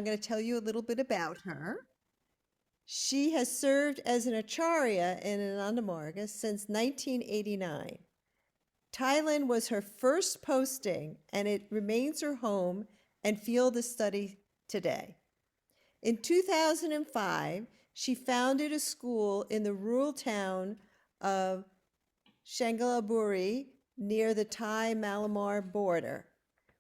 I'm going to tell you a little bit about her. She has served as an acharya in Anandamarga since 1989. Thailand was her first posting, and it remains her home and field of study today. In 2005, she founded a school in the rural town of Shangalaburi near the Thai-Myanmar border,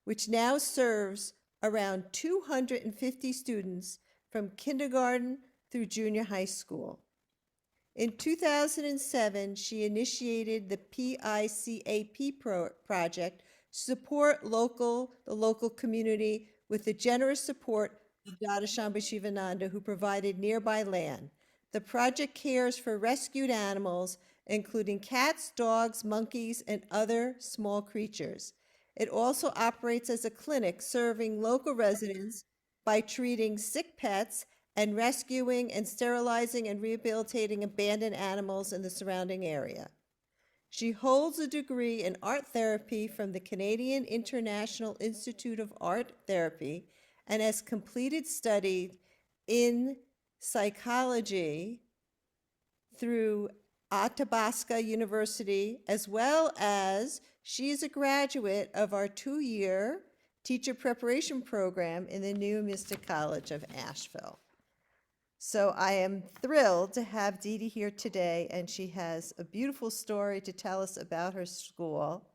which now serves around 250 students from kindergarten through junior high school. In 2007, she initiated the PICAP project to support the local community with the generous support of Dada Shambhu Shivananda, who provided nearby land. The project cares for rescued animals, including cats, dogs, monkeys, and other small creatures. It also operates as a clinic serving local residents by treating sick pets and rescuing and sterilizing and rehabilitating abandoned animals in the surrounding area. She holds a degree in art therapy from the Canadian International Institute of Art Therapy and has completed studies in psychology through Athabasca University, as well as she is a graduate of our 2-year teacher preparation program in the New Mystic College of Asheville. So I am thrilled to have Dee Dee here today, and she has a beautiful story to tell us about her school,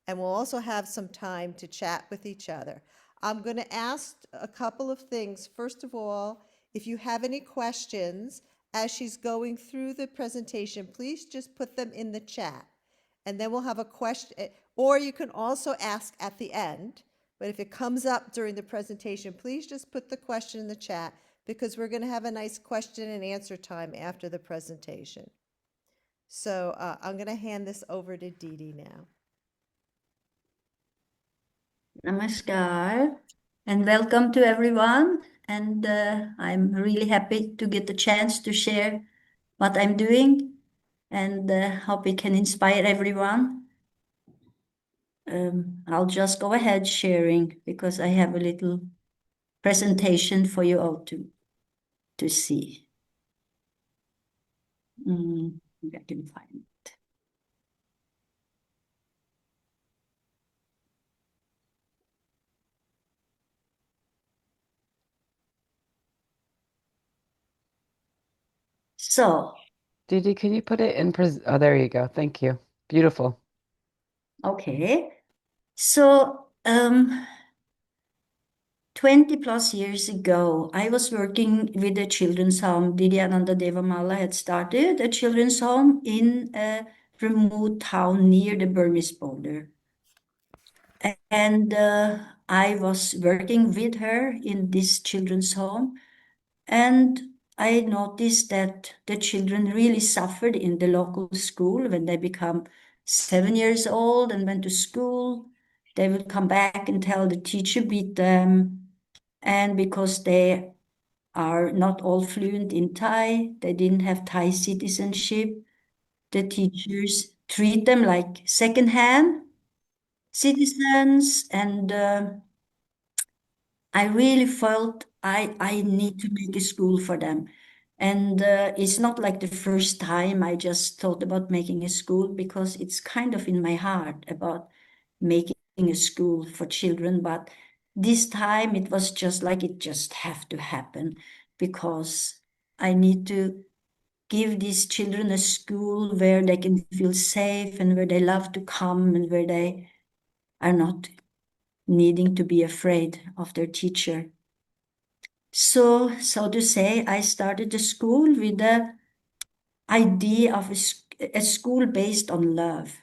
and we'll also have some time to chat with each other. I'm going to ask a couple of things. First of all, if you have any questions as she's going through the presentation, please just put them in the chat, and then we'll have a question, or you can also ask at the end, but if it comes up during the presentation, please just put the question in the chat, because we're going to have a nice question and answer time after the presentation. So I'm going to hand this over to Dee Dee now. Namaskar and welcome to everyone. And I'm really happy to get the chance to share what I'm doing and hope it can inspire everyone. I'll just go ahead sharing because I have a little presentation for you all to see. Maybe I can find it. So, Dee Dee, can you put it in oh, there you go. Thank you. Beautiful. okay. So, 20 plus years ago, I was working with a children's home. Didyananda Devamala had started a children's home in a remote town near the Burmese border. And I was working with her in this children's home. And I noticed that the children really suffered in the local school when they become 7 years old and went to school. They would come back and tell the teacher beat them. And because they are not all fluent in Thai, they didn't have Thai citizenship, the teachers treat them like second-hand citizens. And I really felt I need to make a school for them. And it's not like the first time I just thought about making a school, because it's kind of in my heart about making a school for children. But this time it was just like it just have to happen, because I need to give these children a school where they can feel safe and where they love to come and where they are not needing to be afraid of their teacher. So to say, I started the school with the idea of a school based on love.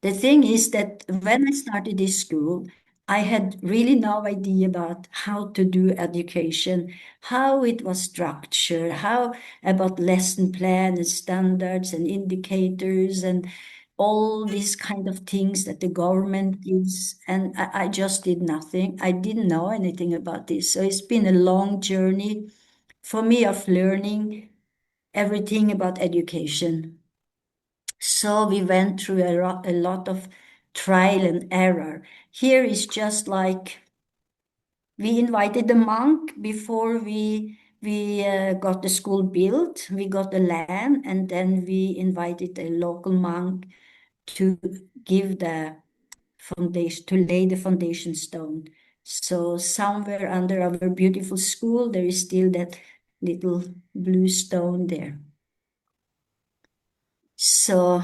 The thing is that when I started this school, I had really no idea about how to do education, how it was structured, how about lesson plan and standards and indicators and all these kind of things that the government gives. And I just did nothing. I didn't know anything about this. So it's been a long journey for me of learning everything about education. So we went through a lot of trial and error. Here is just like We invited the monk before we got the school built. We got the land, and then we invited a local monk to give the foundation, to lay the foundation stone. So somewhere under our beautiful school, there is still that little blue stone there. So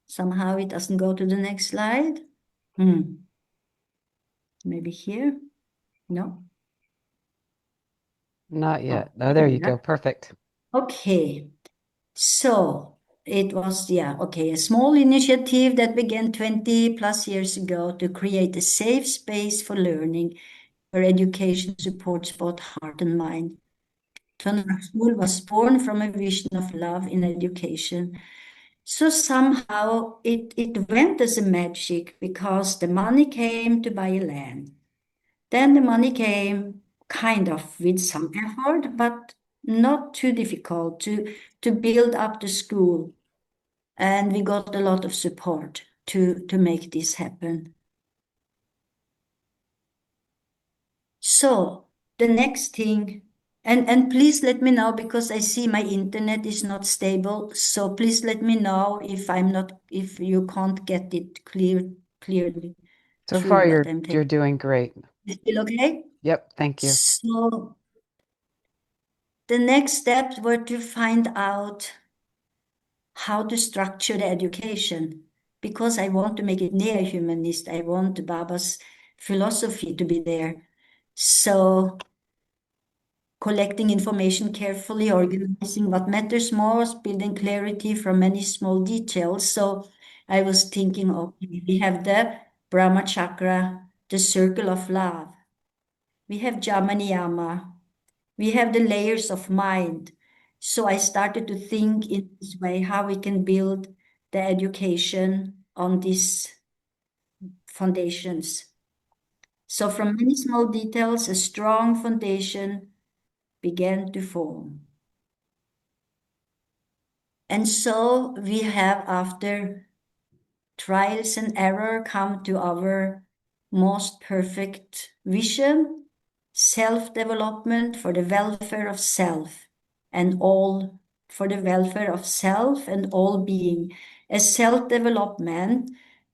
somehow it doesn't go to the next slide. Maybe here? No? Not yet. Oh, Oh, there you yeah. go. Perfect. Okay. So it was, yeah, okay, a small initiative that began 20 plus years ago to create a safe space for learning where education supports both heart and mind. Trondheim School was born from a vision of love in education. So somehow it went as a magic because the money came to buy a land. Then the money came kind of with some effort, but not too difficult to build up the school. And we got a lot of support to make this happen. So the next thing, and please let me know because I see my internet is not stable. So please let me know if you can't get it clearly So through far, what you're I'm you're taking. doing great. Is it okay? Yep, thank you. So the next steps were to find out how to structure the education because I want to make it neo-humanist. I want Baba's philosophy to be there. So collecting information carefully, organizing what matters most, building clarity from many small details. So I was thinking, okay, we have the Brahma Chakra, the circle of love. We have Jamaniyama. We have the layers of mind. So I started to think in this way how we can build the education on these foundations. So from many small details, a strong foundation began to form. And so we have, after trials and error, come to our most perfect vision, self-development for the welfare of self and all, for the welfare of self and all being. A self-development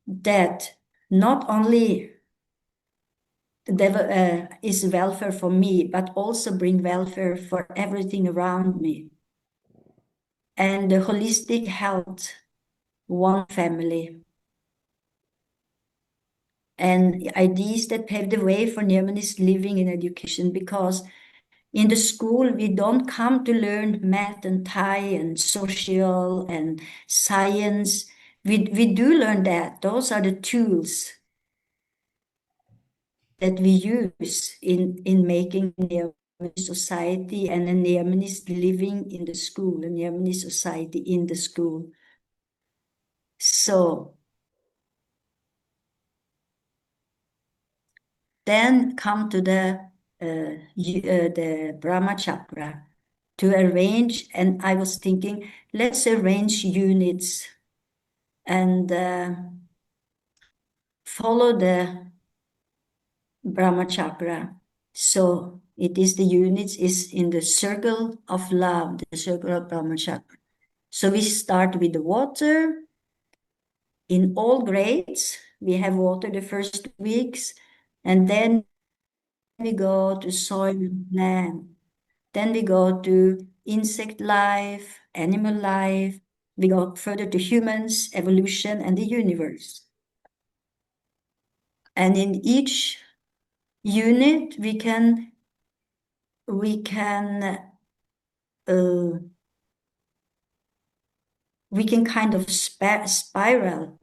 that not only is welfare for me, but also bring welfare for everything around me. And the holistic health, one family. And ideas that pave the way for humanist living in education, because in the school we don't come to learn math and Thai and social and science. We do learn that. Those are the tools that we use in making a Neomanist society and a Neomanist living in the school, a Neomanist society in the school. So then come to the Brahma Chakra to arrange, and I was thinking, let's arrange units and follow the Brahma Chakra. So it is the units is in the circle of love, the circle of Brahma Chakra. So we start with the water in all grades. We have water the first weeks, and then we go to soil and land. Then we go to insect life, animal life. We go further to humans, evolution, and the universe. And in each unit, uh, we can kind of spiral.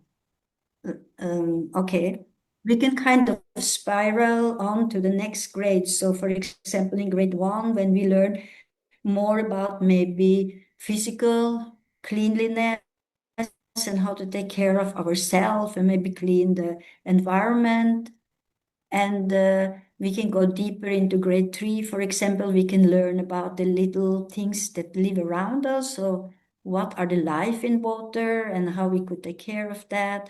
Okay, we can kind of spiral on to the next grade. So, for example, in grade 1, when we learn more about maybe physical cleanliness and how to take care of ourselves and maybe clean the environment. And we can go deeper into grade 3. For example, we can learn about the little things that live around us. So what are the life in water and how we could take care of that.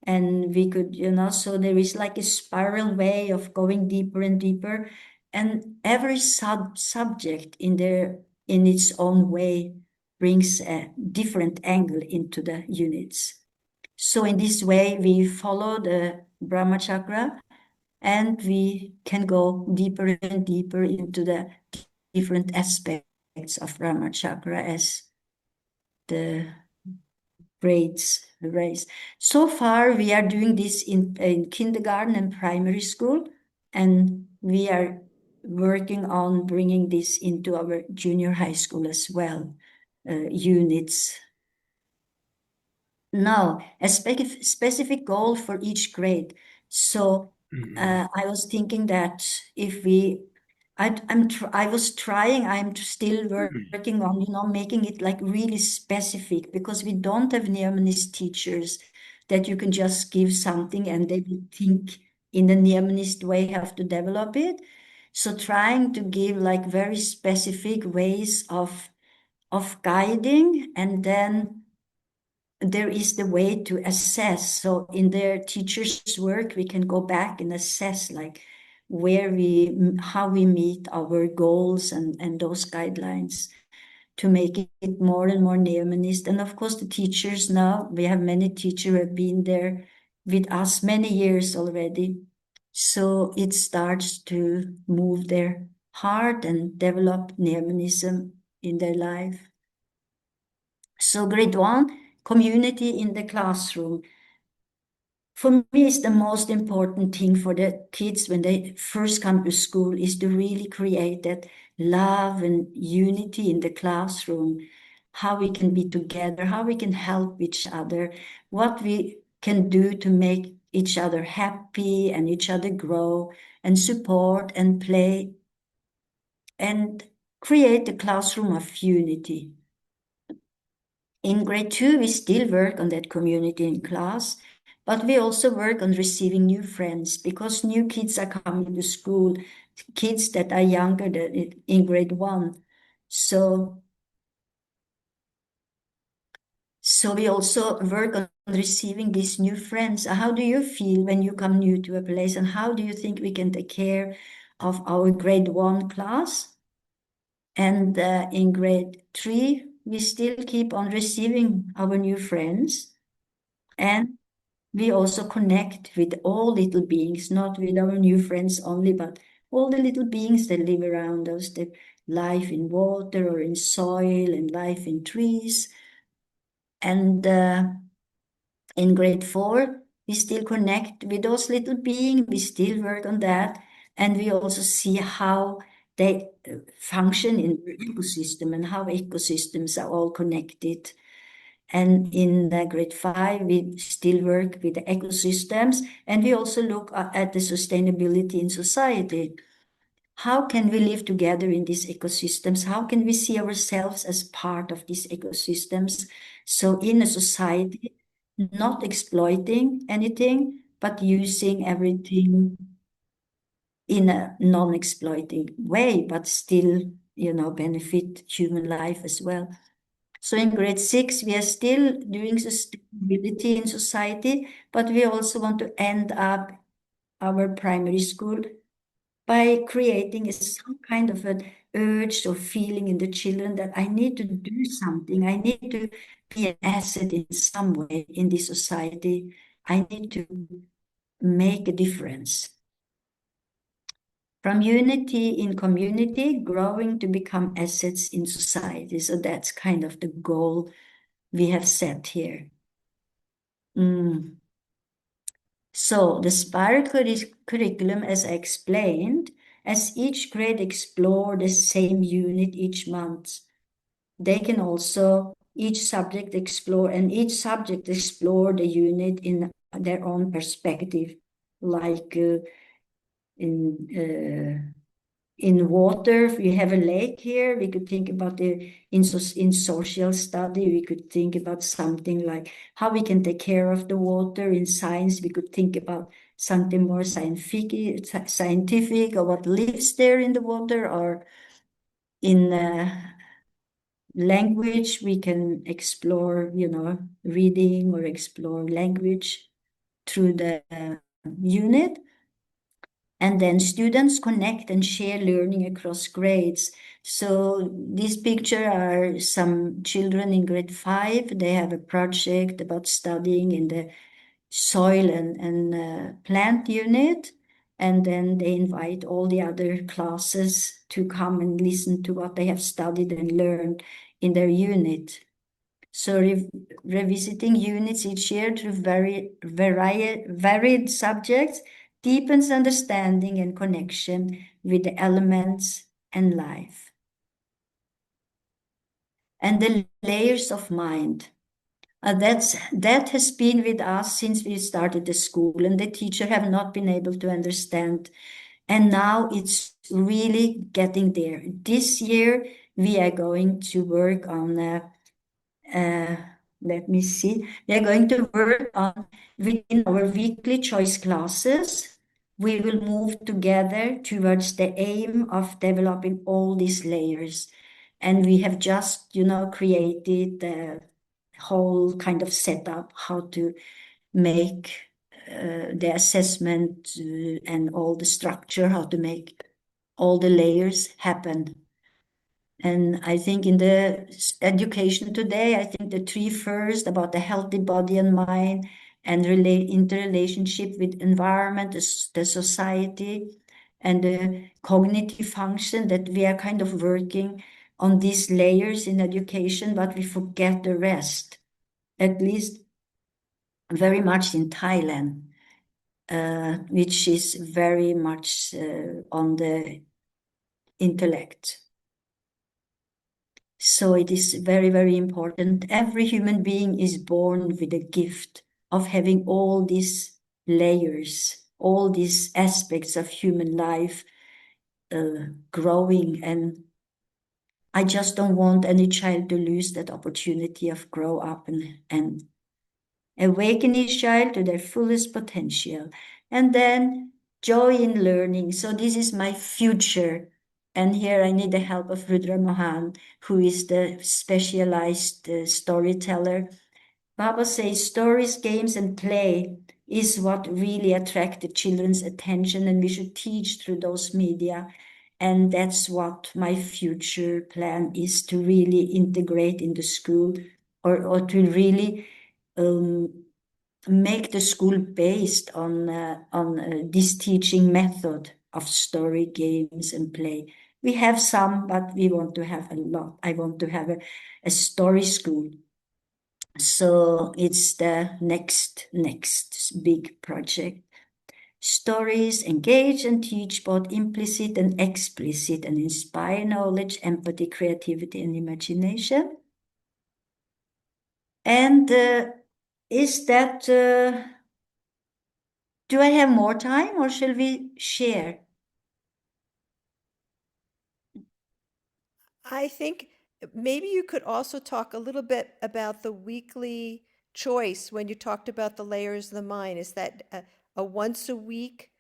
and we could, so there is like a spiral way of going deeper and deeper, and every subject in its own way brings a different angle into the units. So in this way, we follow the Brahma chakra, and we can go deeper and deeper into the different aspects of Brahma chakra as the grades raise. So far, we are doing this in kindergarten and primary school, and we are working on bringing this into our junior high school as well, units. Now, a specific goal for each grade. So I was thinking that if we, I was trying, I'm still working on, making it like really specific, because we don't have Neomanist teachers that you can just give something and they will think in the Neomanist way how to develop it. So trying to give like very specific ways of guiding, and then there is the way to assess. So in their teachers' work, we can go back and assess like how we meet our goals and those guidelines to make it more and more Neomanist. And of course, the teachers now, we have many teachers who have been there with us many years already. So it starts to move their heart and develop Neomanism in their life. So grade 1, community in the classroom. For me, it's the most important thing for the kids when they first come to school is to really create that love and unity in the classroom, how we can be together, how we can help each other, what we can do to make each other happy and each other grow and support and play and create a classroom of unity. In grade 2, we still work on that community in class, but we also work on receiving new friends, because new kids are coming to school, kids that are younger than in grade 1. So we also work on receiving these new friends. How do you feel when you come new to a place, and how do you think we can take care of our grade 1 class? And in grade 3, we still keep on receiving our new friends, and we also connect with all little beings, not with our new friends only, but all the little beings that live around us, the life in water or in soil and life in trees. And in grade 4, we still connect with those little beings, we still work on that, and we also see how they function in the ecosystem and how ecosystems are all connected. And in grade 5, we still work with the ecosystems, and we also look at the sustainability in society. How can we live together in these ecosystems? How can we see ourselves as part of these ecosystems? So in a society, not exploiting anything, but using everything in a non-exploiting way, but still, benefit human life as well. So in grade 6, we are still doing sustainability in society, but we also want to end up our primary school by creating some kind of an urge or feeling in the children that I need to do something. I need to be an asset in some way in this society. I need to make a difference. From unity in community, growing to become assets in society. So that's kind of the goal we have set here. So the spiral curriculum, as I explained, as each grade explore the same unit each month, they can also each subject explore the unit in their own perspective, like in water, we have a lake here. We could think about in social study, we could think about something like how we can take care of the water. In science, we could think about something more scientific, or what lives there in the water, or in language, we can explore, reading or explore language. through the unit. And then students connect and share learning across grades. So this picture are some children in grade 5. They have a project about studying in the soil and plant unit. And then they invite all the other classes to come and listen to what they have studied and learned in their unit. So revisiting units each year through varied subjects deepens understanding and connection with the elements and life. And the layers of mind. That has been with us since we started the school, and the teacher have not been able to understand. And now it's really getting there. This year, we are going to work on let me see. We are going to work on within our weekly choice classes. We will move together towards the aim of developing all these layers. And we have just, created the whole kind of setup, how to make the assessment and all the structure, how to make all the layers happen. And I think in the education today, I think the three first about the healthy body and mind and interrelationship with environment, the society, and the cognitive function, that we are kind of working on these layers in education, but we forget the rest, at least very much in Thailand, which is very much on the intellect. So it is very, very important. Every human being is born with a gift of having all these layers, all these aspects of human life growing. And I just don't want any child to lose that opportunity of grow up and awaken each child to their fullest potential. And then joy in learning. So this is my future. And here I need the help of Rudra Mohan, who is the specialized storyteller. Baba says stories, games, and play is what really attracted children's attention, and we should teach through those media. And that's what my future plan is, to really integrate in the school, or to really make the school based on this teaching method of story, games, and play. We have some, but we want to have a lot. I want to have a story school. So it's the next big project. Stories engage and teach both implicit and explicit and inspire knowledge, empathy, creativity, and imagination. And is that, do I have more time, or shall we share? I think maybe you could also talk a little bit about the weekly choice when you talked about the layers of the mind. Is that a once a week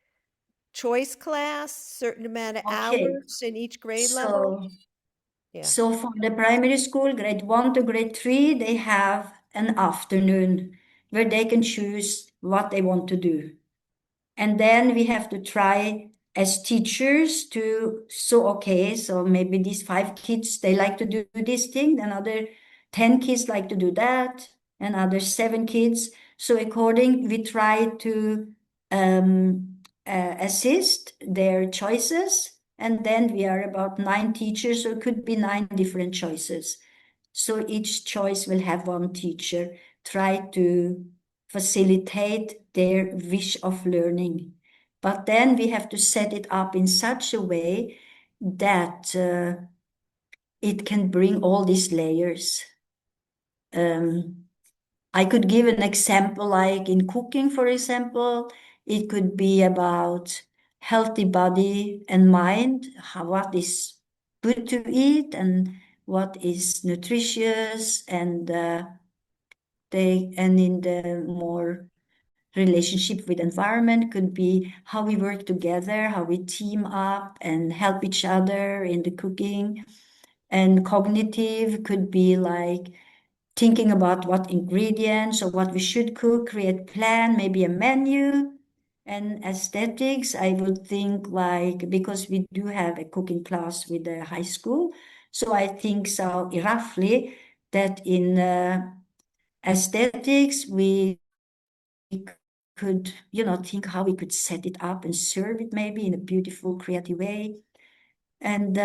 choice class, certain amount of Okay, hours in each grade level? so Yeah. so for the primary school, grade 1 to grade 3, they have an afternoon where they can choose what they want to do. And then we have to try as teachers to, so maybe these 5 kids, they like to do this thing, another 10 kids like to do that, another 7 kids. So we try to assist their choices. And then we are about 9 teachers, so it could be 9 different choices. So each choice will have one teacher try to facilitate their wish of learning. But then we have to set it up in such a way that it can bring all these layers. I could give an example, like in cooking, for example, it could be about healthy body and mind, what is good to eat and what is nutritious, and in the more relationship with environment could be how we work together, how we team up and help each other in the cooking. And cognitive could be like thinking about what ingredients or what we should cook, create plan, maybe a menu. And aesthetics, I would think like, because we do have a cooking class with the high school, so I think so roughly that in aesthetics we could, think how we could set it up and serve it maybe in a beautiful, creative way. And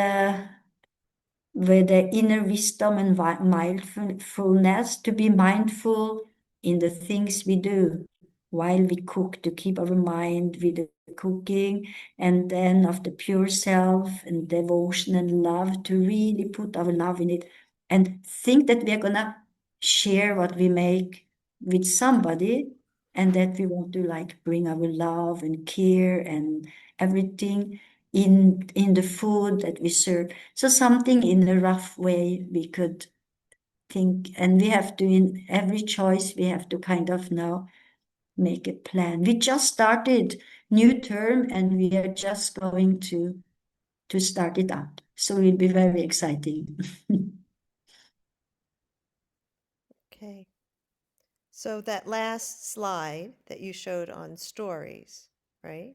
with the inner wisdom and mindfulness, to be mindful in the things we do while we cook, to keep our mind with the cooking, and then of the pure self and devotion and love, to really put our love in it and think that we are gonna share what we make with somebody, and that we want to like bring our love and care and everything in the food that we serve. So something in a rough way we could think, and we have to, in every choice, we have to kind of now make a plan. We just started new term and we are just going to start it up. So it will be very exciting. Okay. So that last slide that you showed on stories, right?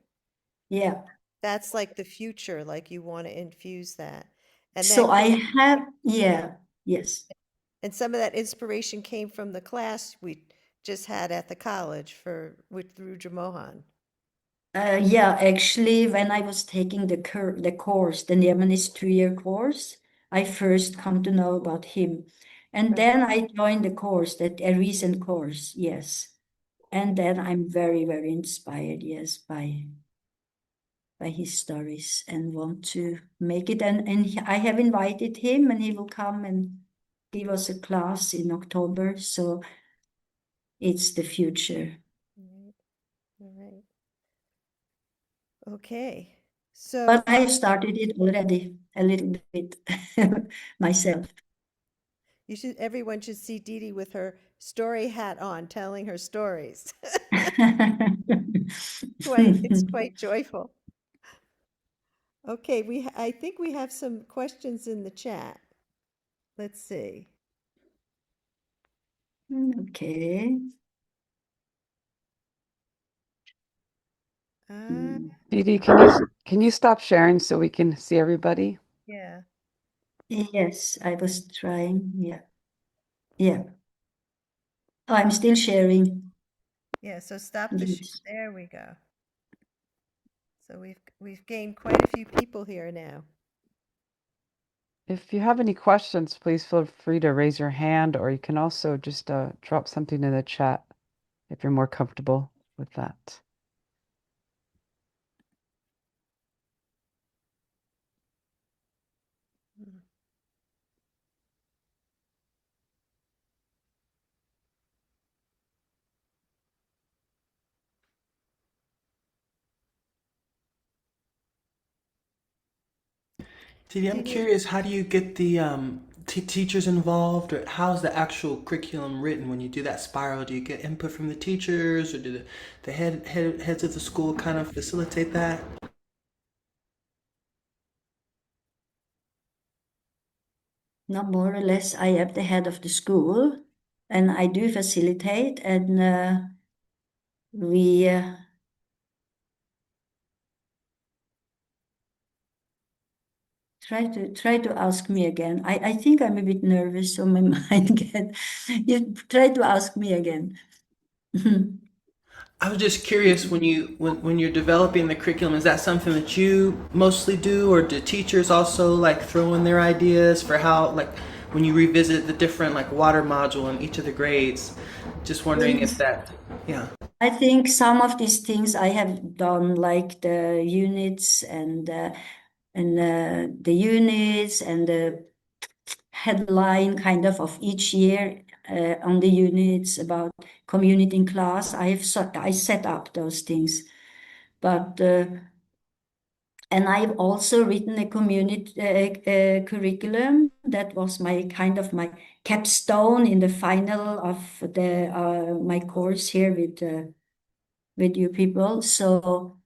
Yeah. That's like the future, like you want to infuse that. And So that I came, have, yeah, yes. and some of that inspiration came from the class we just had at the college through Jamohan. Yeah, actually, when I was taking the course, the Yemenis 2-year course, I first come to know about him. And Right. then I joined the course, that a recent course, yes. And then I'm very, very inspired, yes, by his stories, and want to make it. And I have invited him, and he will come and give us a class in October. So it's the future. Right. All right. Okay. So But I started it already a little bit myself. everyone should see Dee Dee with her story hat on, telling her stories. It's quite joyful. Okay, I think we have some questions in the chat. Let's see. Okay. Uh, Dee Dee, can you stop sharing so we can see everybody? yeah. Yes, I was trying. Yeah. Yeah. Oh, I'm still sharing. Yeah, so stop the Yes. there we go. So we've gained quite a few people here now. If you have any questions, please feel free to raise your hand, or you can also just drop something in the chat if you're more comfortable with that. Mm. Didi, I'm Dee Dee, curious, how do you get the teachers involved, or how's the actual curriculum written when you do that spiral? Do you get input from the teachers, or do the heads of the school kind of facilitate that? No, more or less, I am the head of the school, and I do facilitate, and we try to ask me again. I think I'm a bit nervous, so my mind get. You try to ask me again. I was just curious, when you're developing the curriculum, is that something that you mostly do, or do teachers also like throw in their ideas for how, like, when you revisit the different like water module in each of the grades? Just wondering if Yes. that, yeah. I think some of these things I have done, like the units and the units and the headline kind of each year on the units about community in class. I set up those things, but and I've also written a community curriculum that was my kind of my capstone in the final of the my course here with you people. So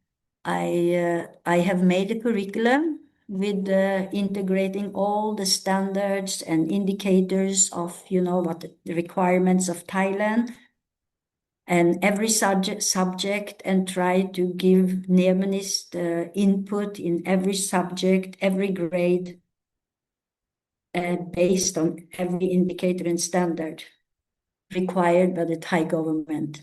I have made a curriculum with integrating all the standards and indicators of, what the requirements of Thailand and every subject and try to give Neomanist input in every subject, every grade, based on every indicator and standard required by the Thai government.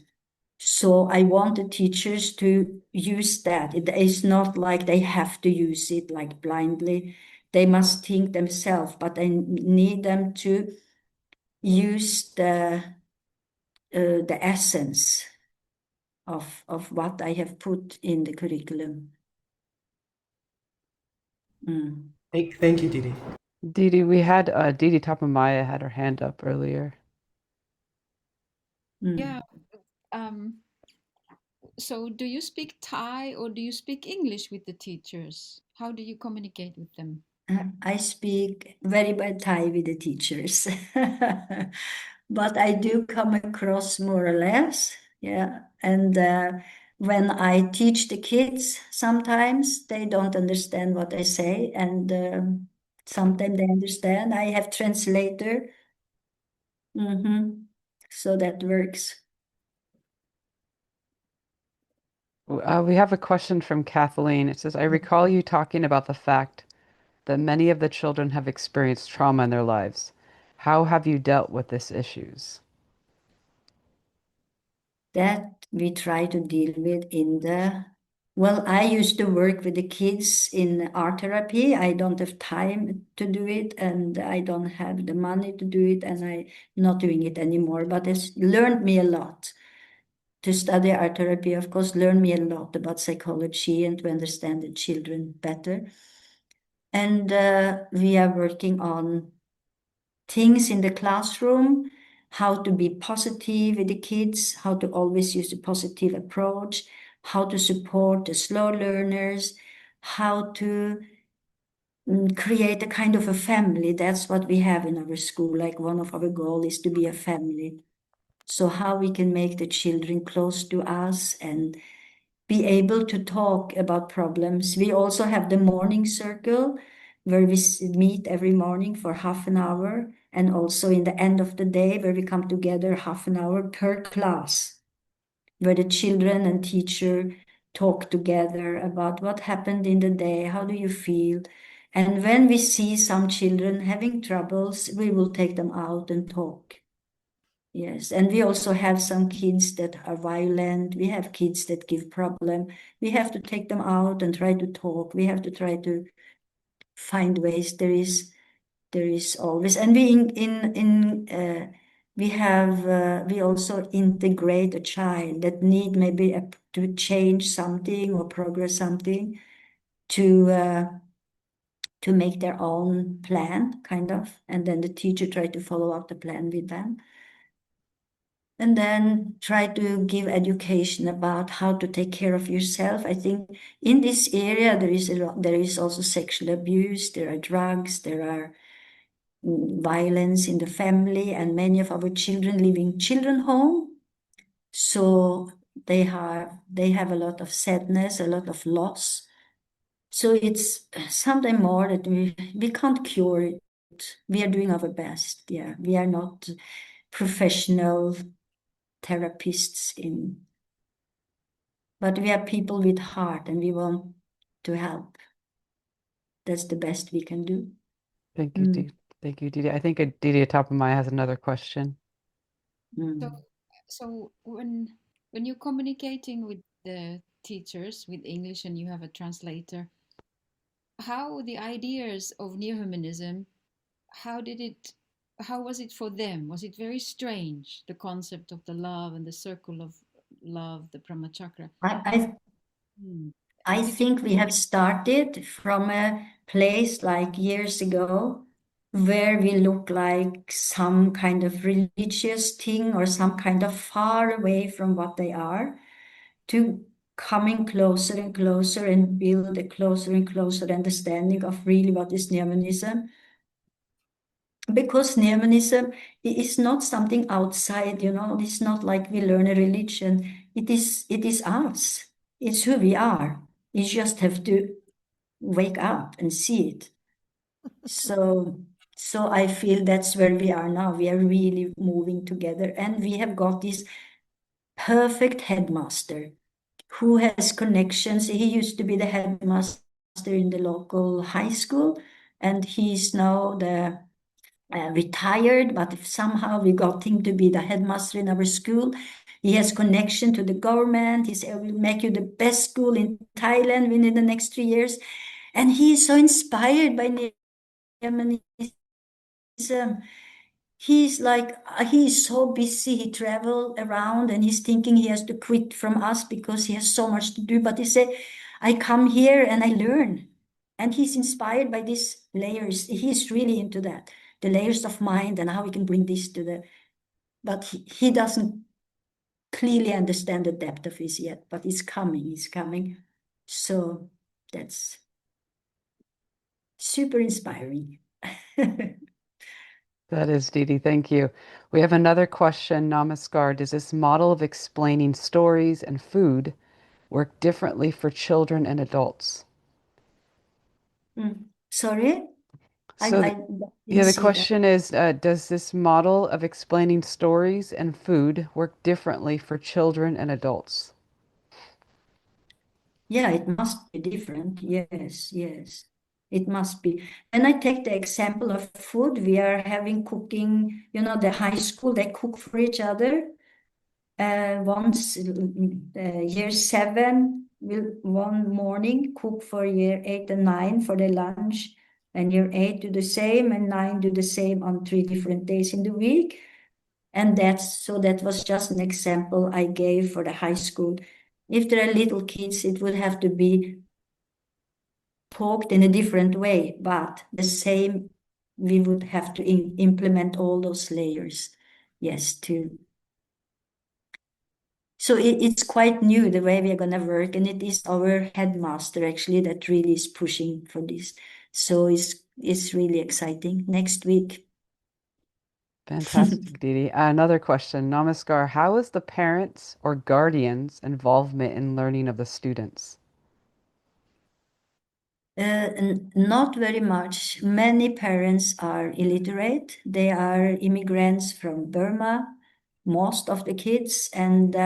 So I want the teachers to use that. It is not like they have to use it like blindly. They must think themselves, but I need them to use the essence of what I have put in the curriculum. Mm. Thank you, Didi. Didi, we had Didi Tapamaya had her hand up earlier. Mm. Yeah. So do you speak Thai or do you speak English with the teachers? How do you communicate with them? I speak very bad Thai with the teachers, but I do come across more or less. Yeah. And when I teach the kids, sometimes they don't understand what I say, and sometimes they understand. I have translator. So that works. We have a question from Kathleen. It says, I recall you talking about the fact that many of the children have experienced trauma in their lives. How have you dealt with these issues? That we try to deal with well, I used to work with the kids in art therapy. I don't have time to do it, and I don't have the money to do it, and I'm not doing it anymore. But it's learned me a lot. To study art therapy, of course, learned me a lot about psychology and to understand the children better. And we are working on things in the classroom, how to be positive with the kids, how to always use a positive approach, how to support the slow learners, how to create a kind of a family. That's what we have in our school. Like one of our goals is to be a family. So how we can make the children close to us and be able to talk about problems. We also have the morning circle where we meet every morning for half an hour, and also in the end of the day where we come together half an hour per class, where the children and teacher talk together about what happened in the day, how do you feel? And when we see some children having troubles, we will take them out and talk. Yes, and we also have some kids that are violent. We have kids that give problem. We have to take them out and try to talk. We have to try to find ways. There is always, and we also integrate a child that need maybe to change something or progress something to make their own plan, kind of, and then the teacher try to follow up the plan with them. And then try to give education about how to take care of yourself. I think in this area there is also sexual abuse, there are drugs, there are violence in the family, and many of our children live in children home. So they have a lot of sadness, a lot of loss. So it's something more that we can't cure it. We are doing our best. Yeah, we are not professional therapists but we are people with heart and we want to help. That's the best we can do. Thank you, Didi. Thank you, Didi. I think Didi Tapamaya has another question. So when you're communicating with the teachers with English and you have a translator, how the ideas of neo-humanism, how was it for them? Was it very strange, the concept of the love and the circle of love, the Brahmachakra? I think we have started from a place like years ago where we look like some kind of religious thing or some kind of far away from what they are, to coming closer and closer and build a closer and closer understanding of really what is Nirvanism. Because Nirvanism is not something outside, it's not like we learn a religion. It is us. It's who we are. You just have to wake up and see it. So, so I feel that's where we are now. We are really moving together, and we have got this perfect headmaster who has connections. He used to be the headmaster in the local high school, and he's now the retired, but if somehow we got him to be the headmaster in our school. He has connection to the government. He said, "We'll make you the best school in Thailand within the next 3 years." And he is so inspired by Nehemiah. He's like, he's so busy. He travel around and he's thinking he has to quit from us because he has so much to do. But he said, "I come here and I learn." And he's inspired by these layers. He's really into that, the layers of mind and how we can bring this to the, but he doesn't clearly understand the depth of this yet, but it's coming, he's coming. So that's super inspiring. That is, Didi. Thank you. We have another question, Namaskar. Does this model of explaining stories and food work differently for children and adults? Sorry, I So, didn't yeah, the see that. question is, does this model of explaining stories and food work differently for children and adults? Yeah, it must be different. Yes, yes, it must be. When I take the example of food, we are having cooking, the high school, they cook for each other. Once year seven will one morning cook for year eight and nine for the lunch, and year eight do the same, and nine do the same on 3 different days in the week. And that was just an example I gave for the high school. If there are little kids, it would have to be talked in a different way, but the same, we would have to implement all those layers. Yes, too. So it's quite new the way we are going to work, and it is our headmaster actually that really is pushing for this. So it's really exciting. Next week. Fantastic, Didi. Another question, Namaskar. How is the parents' or guardians' involvement in learning of the students? Not very much. Many parents are illiterate. They are immigrants from Burma, most of the kids, and they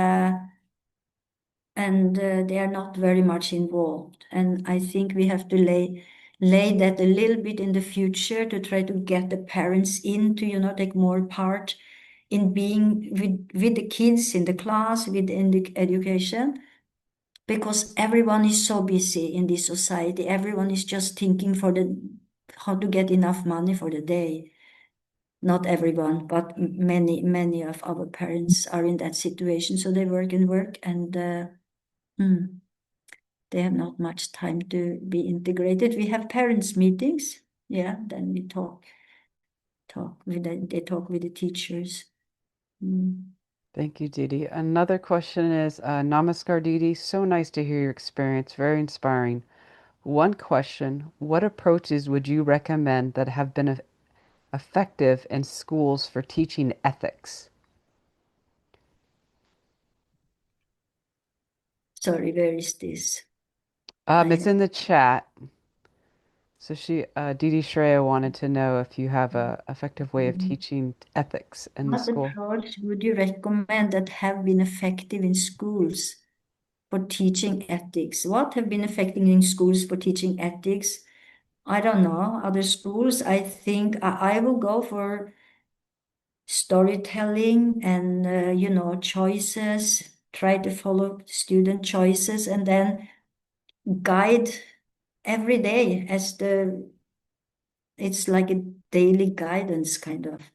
are not very much involved. And I think we have to lay that a little bit in the future to try to get the parents in to, take more part in being with the kids in the class, within the education, because everyone is so busy in this society. Everyone is just thinking for how to get enough money for the day. Not everyone, but many of our parents are in that situation. So they work and work, and they have not much time to be integrated. We have parents meetings. Yeah, then we they talk with the teachers. Thank you, Didi. Another question is, Namaskar, Didi. So nice to hear your experience. Very inspiring. One question, what approaches would you recommend that have been effective in schools for teaching ethics? Sorry, where is this? It's in the chat. So Didi Shreya wanted to know if you have a effective way of teaching ethics in the What school. approach would you recommend that have been effective in schools for teaching ethics? What have been effective in schools for teaching ethics? I don't know. Other schools, I think I will go for storytelling and, choices. Try to follow student choices and then guide every day it's like a daily guidance kind of.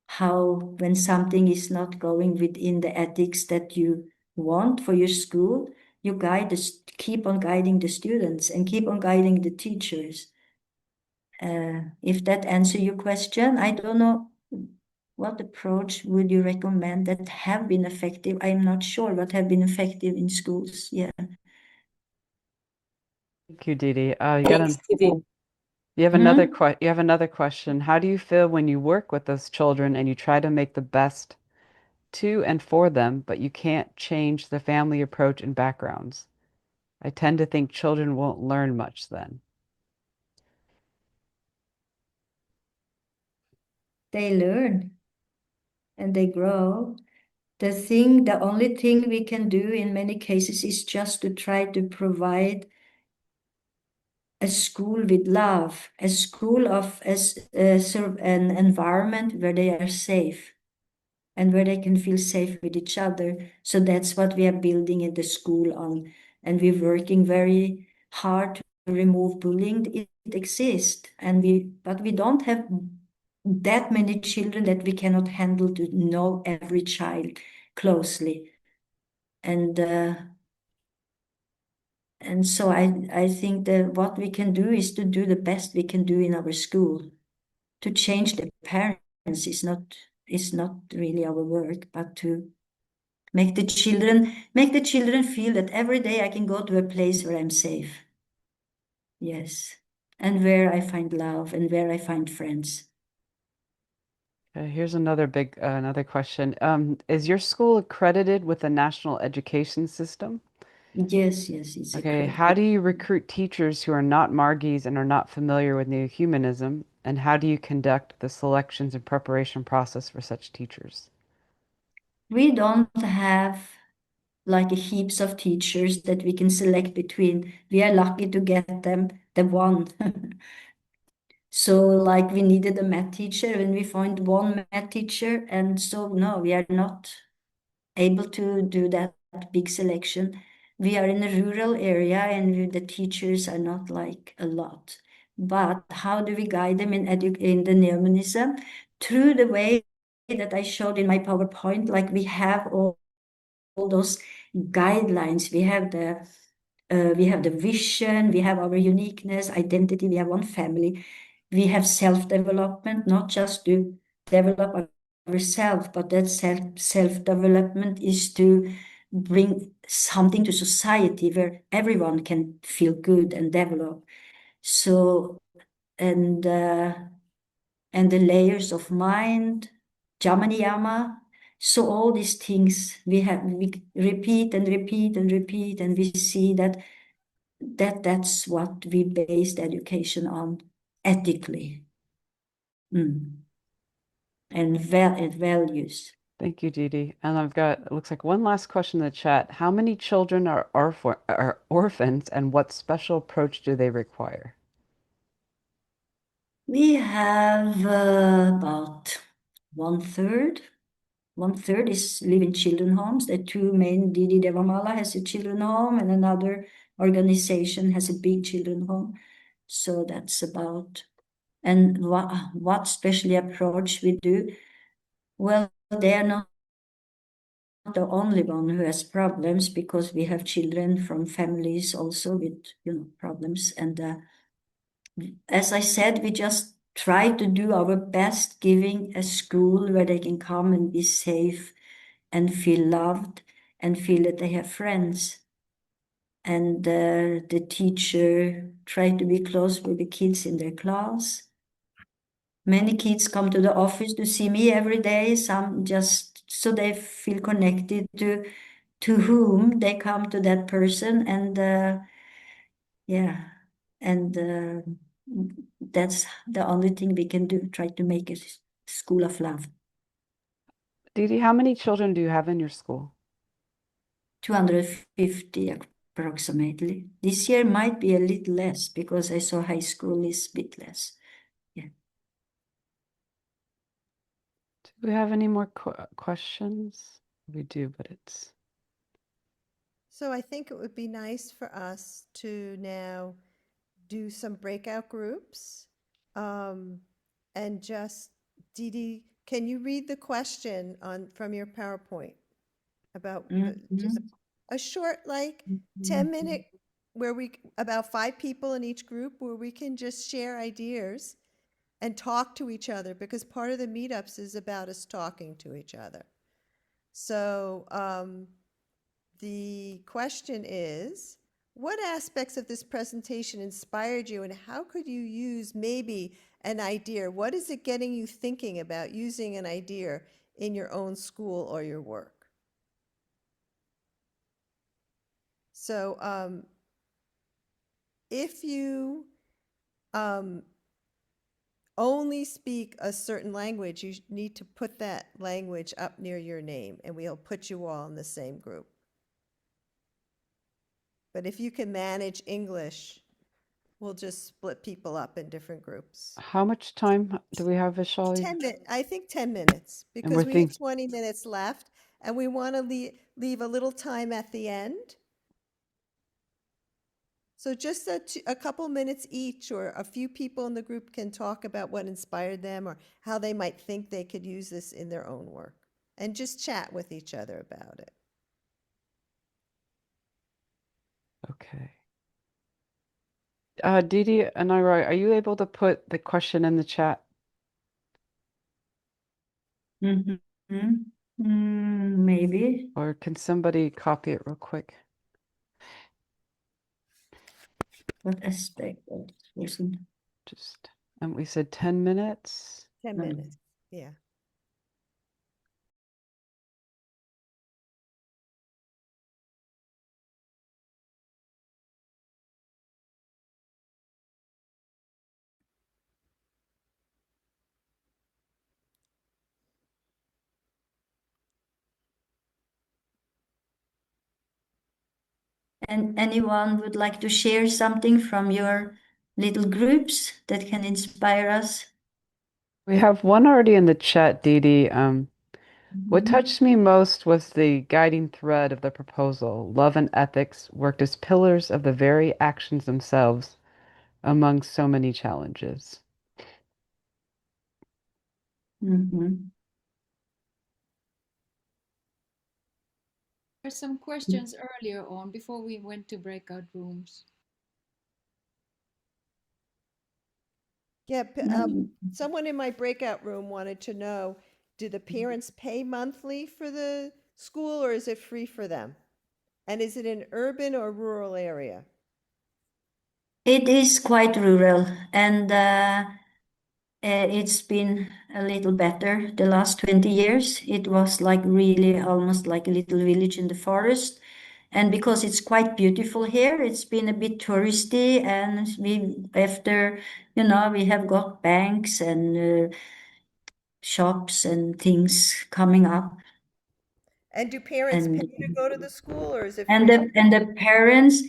How, when something is not going within the ethics that you want for your school, you keep on guiding the students and keep on guiding the teachers. If that answer your question, I don't know what approach would you recommend that have been effective. I'm not sure what have been effective in schools. Yeah. Thank you, Didi. Thanks, Didi. You have another question. How do you feel when you work with those children and you try to make the best to and for them, but you can't change the family approach and backgrounds? I tend to think children won't learn much then. They learn and they grow. The only thing we can do in many cases is just to try to provide a school with love, a school of an environment where they are safe and where they can feel safe with each other. So that's what we are building in the school on, and we're working very hard to remove bullying. It exists, but we don't have that many children that we cannot handle to know every child closely. And so I think that what we can do is to do the best we can do in our school. To change the parents is not really our work, but to make the children feel that every day I can go to a place where I'm safe. Yes. And where I find love and where I find friends. Here's another question. Is your school accredited with the National Education System? Yes, it's Okay, how do you recruit teachers who are not Margis and are not familiar with New Humanism? And how do you conduct the selections and preparation process for such teachers? We don't have like heaps of teachers that we can select between. We are lucky to get them the one. So like we needed a math teacher and we found one math teacher, and so no, we are not able to do that big selection. We are in a rural area and the teachers are not like a lot. But how do we guide them in the Neomonism? Through the way that I showed in my PowerPoint, like we have all those guidelines. We have the vision, we have our uniqueness, identity, we have one family, we have self-development, not just to develop ourselves, but that self-development is to bring something to society where everyone can feel good and develop. So, and the layers of mind, Jamaniyama. So all these things we repeat and repeat and repeat, and we see that's what we based education on ethically. And values. Thank you, Didi. And it looks like one last question in the chat. How many children are orphans and what special approach do they require? We have about one third. One third is live in children homes. The two main, Didi Devamala has a children home, and another organization has a big children home. So that's about. And what special approach we do? Well, they are not the only one who has problems, because we have children from families also with problems. And as I said, we just try to do our best, giving a school where they can come and be safe and feel loved and feel that they have friends. And the teacher try to be close with the kids in their class. Many kids come to the office to see me every day, some just so they feel connected to whom they come to that person. And yeah, and that's the only thing we can do, try to make a school of love. Didi, how many children do you have in your school? 250 approximately. This year might be a little less because I saw high school is a bit less. Yeah. Do we have any more questions? We do, but it's. So I think it would be nice for us to now do some breakout groups. And just, Didi, can you read the question from your PowerPoint about just a short, like 10-minute, where about 5 people in each group, where we can just share ideas and talk to each other, because part of the meetups is about us talking to each other. So the question is, what aspects of this presentation inspired you, and how could you use maybe an idea? What is it getting you thinking about using an idea in your own school or your work? So if you only speak a certain language, you need to put that language up near your name, and we'll put you all in the same group. But if you can manage English, we'll just split people up in different groups. How much time do we have, Vishali? I think 10 minutes, And because we're we have think 20 minutes left, and we want to leave a little time at the end. So just a couple minutes each, or a few people in the group can talk about what inspired them or how they might think they could use this in their own work, and just chat with each other about it. okay. Didi and Ira, are you able to put the question in the chat? Mhm. Maybe. Or can somebody copy it real quick? What aspect of this person? Just, and we said 10 minutes. 10 minutes, yeah. And anyone would like to share something from your little groups that can inspire us? We have one already in the chat, Didi. What Mhm. touched me most was the guiding thread of the proposal. Love and ethics worked as pillars of the very actions themselves among so many challenges. Mhm. There's some questions earlier on before we went to breakout rooms. Yeah, Mm. someone in my breakout room wanted to know, do the parents pay monthly for the school, or is it free for them? And is it an urban or rural area? It is quite rural, and it's been a little better the last 20 years. It was like really almost like a little village in the forest. And because it's quite beautiful here, it's been a bit touristy. And we have got banks and shops and things coming up. And do parents pay And to go to the school, or is it and free? the parents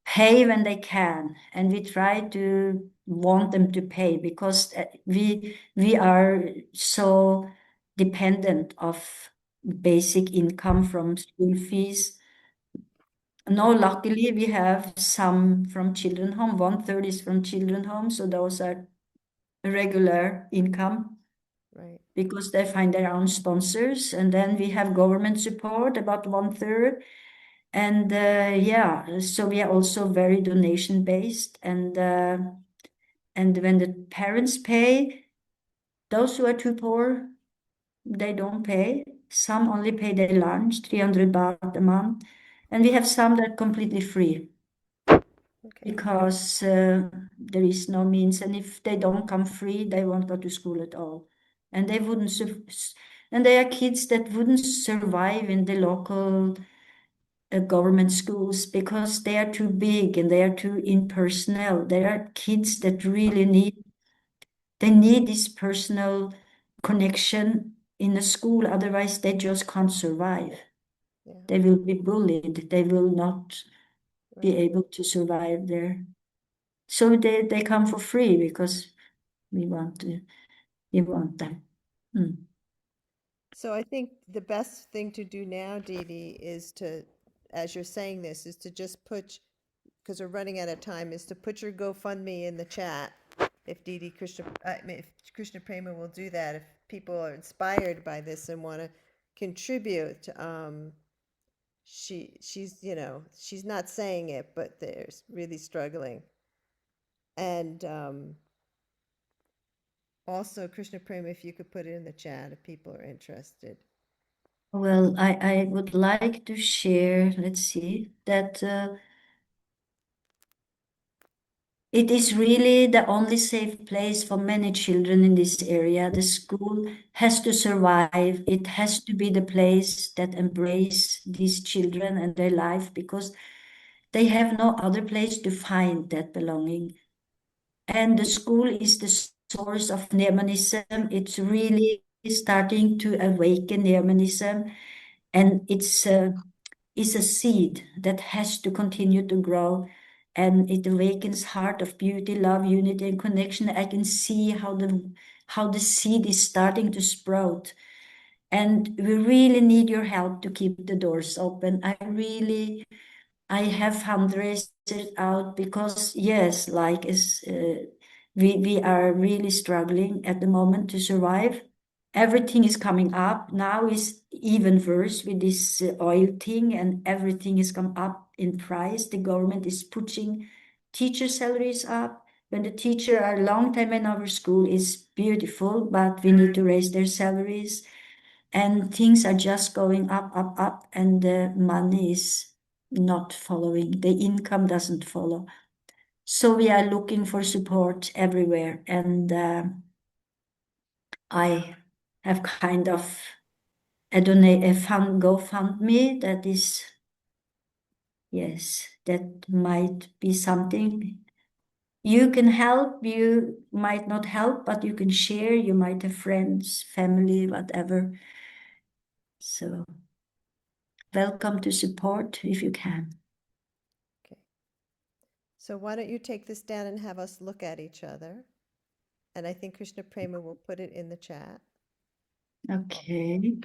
pay when they can, and we try to want them to pay because we are so dependent of basic income from school fees. No, luckily we have some from children home. 1/3 is from children home, so those are regular income Right. because they find their own sponsors, and then we have government support about 1/3. And yeah, so we are also very donation based, and when the parents pay, those who are too poor, they don't pay. Some only pay their lunch, 300 baht a month, and we have some that are completely free Okay. because there is no means, and if they don't come free, they won't go to school at all, and they wouldn't. And they are kids that wouldn't survive in the local government schools because they are too big and they are too impersonal. There are kids that really need this personal connection in a school, otherwise they just can't survive. Yeah. They will be bullied. They will not be Right. able to survive there. So they come for free because we want them. Hmm. So I think the best thing to do now, Dee Dee, is to, as you're saying this, is to just put, because we're running out of time, is to put your GoFundMe in the chat. If Dee Dee if Krishna Prema will do that, if people are inspired by this and want to contribute, she's she's not saying it, but they're really struggling. And also, Krishna Prema, if you could put it in the chat if people are interested. Well, I would like to share, let's see, that it is really the only safe place for many children in this area. The school has to survive. It has to be the place that embrace these children and their life because they have no other place to find that belonging. And the school is the source of Neomanism. It's really starting to awaken Neomanism, and it's a seed that has to continue to grow, and it awakens heart of beauty, love, unity, and connection. I can see how the seed is starting to sprout, and we really need your help to keep the doors open. I have fundraised it out because yes, like we are really struggling at the moment to survive. Everything is coming up now. Is even worse with this oil thing, and everything is come up in price. The government is pushing teacher salaries up. When the teacher are long time in our school is beautiful, but we need to raise their salaries, and things are just going up, up, up, and the money is not following. The income doesn't follow. So we are looking for support everywhere, and I have kind of a GoFundMe that is, yes, that might be something. You can help, you might not help, but you can share. You might have friends, family, whatever. So welcome to support if you can. Okay. So why don't you take this down and have us look at each other? And I think Krishna Prema will put it in the chat. Okay.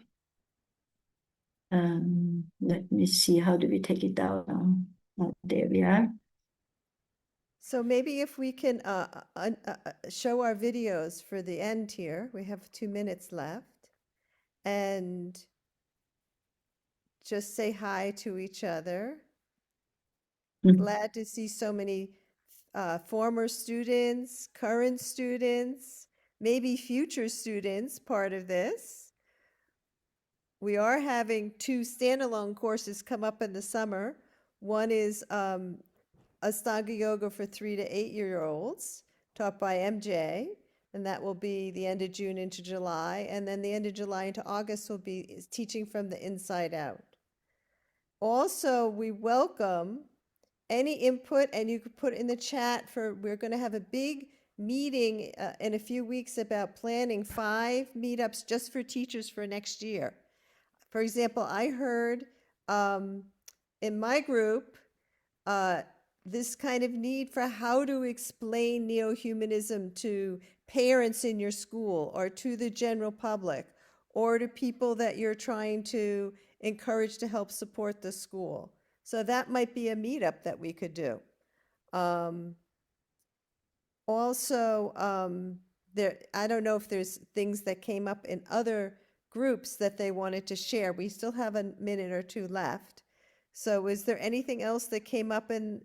Let me see, how do we take it down? Oh, there we are. So maybe if we can show our videos for the end here, we have 2 minutes left, and just say hi to each other. Mm. Glad to see so many former students, current students, maybe future students part of this. We are having 2 standalone courses come up in the summer. One is Astanga Yoga for 3 to 8-year-olds, taught by MJ, and that will be the end of June into July, and then the end of July into August will be teaching from the inside out. Also, we welcome any input, and you could put in the chat we're going to have a big meeting in a few weeks about planning 5 meetups just for teachers for next year. For example, I heard in my group this kind of need for how to explain neo-humanism to parents in your school or to the general public or to people that you're trying to encourage to help support the school. So that might be a meetup that we could do. Also, I don't know if there's things that came up in other groups that they wanted to share. We still have a minute or 2 left. So is there anything else that came up in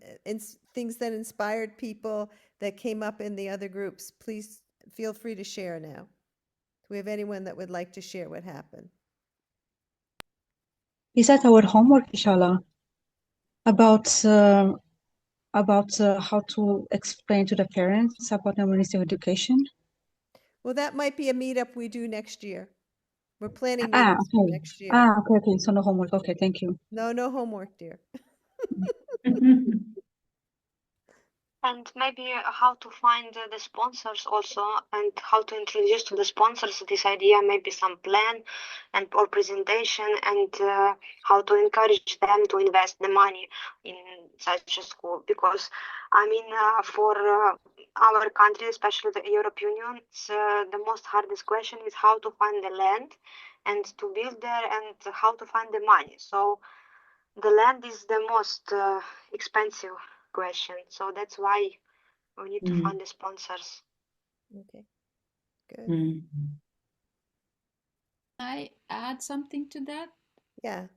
things that inspired people that came up in the other groups? Please feel free to share now. Do we have anyone that would like to share what happened? Is that our homework, Ishala? About how to explain to the parents about humanistic education? Well, that might be a meetup we do next year. We're planning Ah, meetings for okay. next year. Ah, okay, okay. So no homework. Okay, thank you. No homework, dear. And maybe how to find the sponsors also, and how to introduce to the sponsors this idea, maybe some plan and or presentation, and how to encourage them to invest the money in such a school. Because I mean, for our country, especially the European Union, the most hardest question is how to find the land and to build there, and how to find the money. So the land is the most expensive question. So that's why we need to find the sponsors. Okay, good. Mm. I add something to that. Yeah.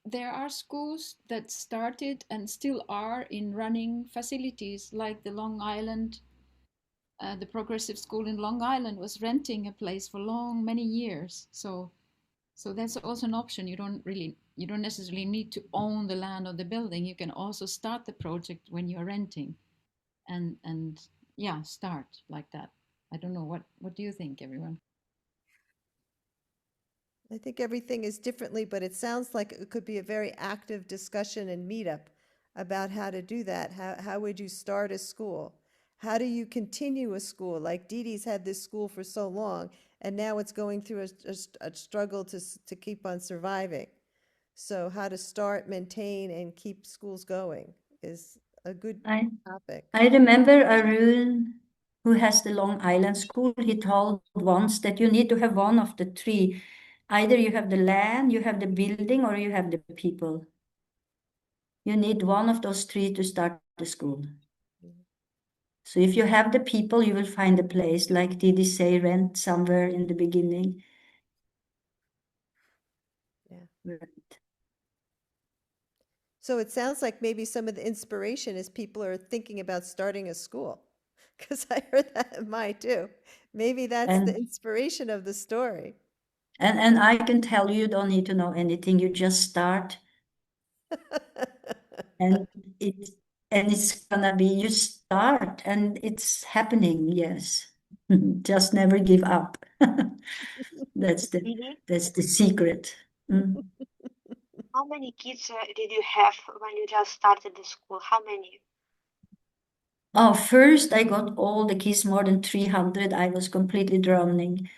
There are schools that started and still are in running facilities like the Long Island, the progressive school in Long Island was renting a place for many years. So that's also an option. You don't necessarily need to own the land or the building. You can also start the project when you're renting, and yeah, start like that. I don't know, what do you think, everyone? I think everything is differently, but it sounds like it could be a very active discussion and meetup about how to do that. How would you start a school? How do you continue a school? Like Dee Dee's had this school for so long, and now it's going through a struggle to keep on surviving. So how to start, maintain, and keep schools going is a good I topic. I remember Arun, who has the Long Island School, he told once that you need to have one of the three. Either you have the land, you have the building, or you have the people. You need one of those three to start the school. So if you have the people, you will find a place. Like Didi say, rent somewhere in the beginning. Yeah. Right. So it sounds like maybe some of the inspiration is people are thinking about starting a school. Because I heard that in mine too. Maybe that's the And inspiration of the story. and I can tell you, you don't need to know anything. You just start, and it and it's gonna be you start, and it's happening. Yes, just never give up. That's the Didi, that's the secret. Mm. how many kids did you have when you just started the school? How many? Oh, first I got all the kids, more than 300. I was completely drowning.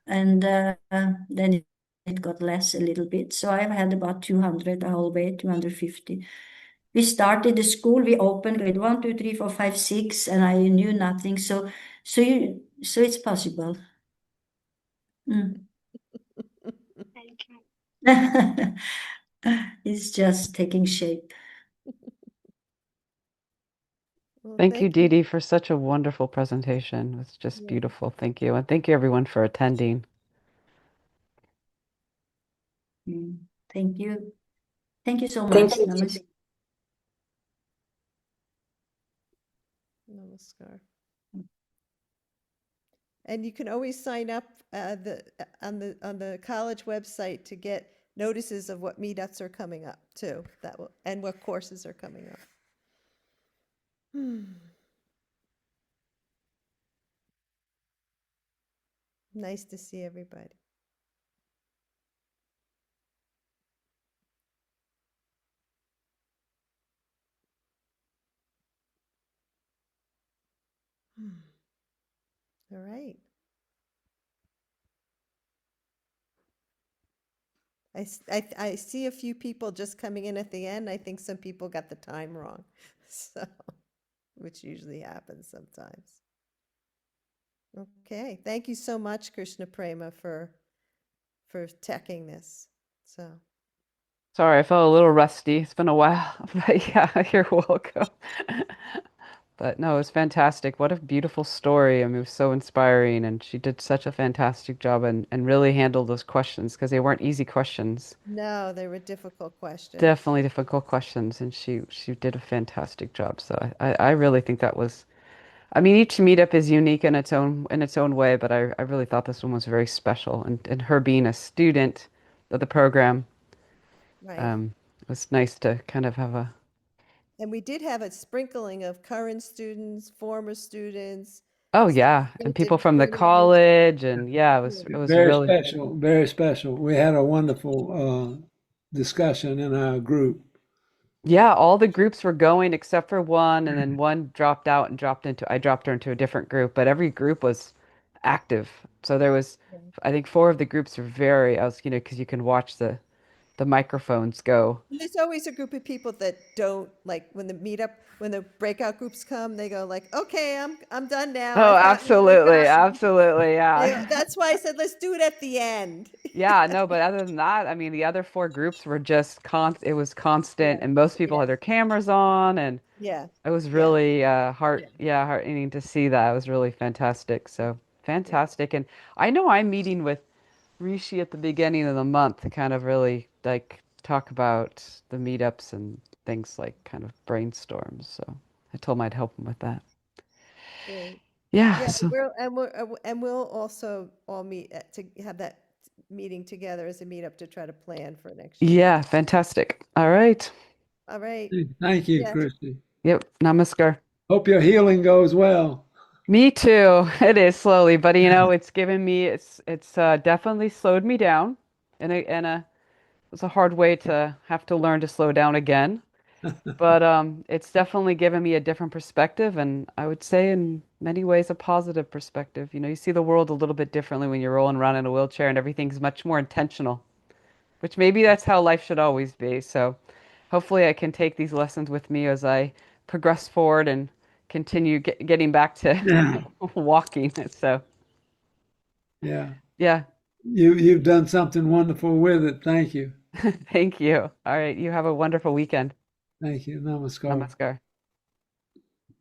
And then it got less a little bit. So I've had about 200 the whole way, 250. We started the school, we opened grade 1, 2, 3, 4, 5, 6, and I knew nothing. So it's possible. Mm. Thank you. It's just taking shape. Well, Thank you, thank Dee you. Dee, for such a wonderful presentation. It was just Yeah. beautiful. Thank you. And thank you, everyone, for attending. Mm. Thank you. Thank you so Thank much. you. Namaste. Namaskar. And you can always sign up on the college website to get notices of what meetups are coming up too. That will, and what courses are coming up. Nice to see everybody. All right. I see a few people just coming in at the end. I think some people got the time wrong, so which usually happens sometimes. Okay, thank you so much, Krishna Prema, for teching this. So Sorry, I felt a little rusty. It's been a while, but yeah, you're welcome. But no, it was fantastic. What a beautiful story. I mean, it was so inspiring, and she did such a fantastic job and really handled those questions because they weren't easy questions. no, they were difficult questions. Definitely difficult questions, and she did a fantastic job. So I really think that was. I mean, each meetup is unique in its own way, but I really thought this one was very special, and her being a student of the program, Right. it was nice to kind of have a. And we did have a sprinkling of current students, former students, Oh students yeah, who and went to people from the community. college, and yeah, it was Very really. special, very special. We had a wonderful discussion in our group. Yeah, all the groups were going except for one, and then one dropped out and I dropped her into a different group, but every group was active. So there was, Yeah. I think four of the groups were because you can watch the microphones go. And there's always a group of people that don't like when the breakout groups come, they go like, okay, I'm done now. Oh, I've gotten what I've absolutely, gotten. absolutely, yeah. That's why I said let's do it at the end. Yeah, no, but other than that, I mean, the other four groups were just it was constant, Yeah, and most people yeah, had their cameras on, and yeah, it was yeah. really heartening to see that. It was really fantastic. So Yeah. fantastic. And I know I'm meeting with Rishi at the beginning of the month to kind of really like talk about the meetups and things like kind of brainstorms. So I told him I'd help him with that. Great. Yeah, Yeah, so and we'll also all meet to have that meeting together as a meetup to try to plan for next year. yeah, fantastic. All right. All right. Thank you, Yeah. Christy. Yep, namaskar. Hope your healing goes well. Me too. It is slowly, but it's given me it's definitely slowed me down in a it's a hard way to have to learn to slow down again. But it's definitely given me a different perspective, and I would say in many ways a positive perspective. You know, you see the world a little bit differently when you're rolling around in a wheelchair and everything's much more intentional, which maybe that's how life should always be. So hopefully I can take these lessons with me as I progress forward and continue getting back to Yeah, walking. So yeah. yeah, You've done something wonderful with it. Thank you. thank you. All right, you have a wonderful weekend. Thank you. Namaskar. Namaskar.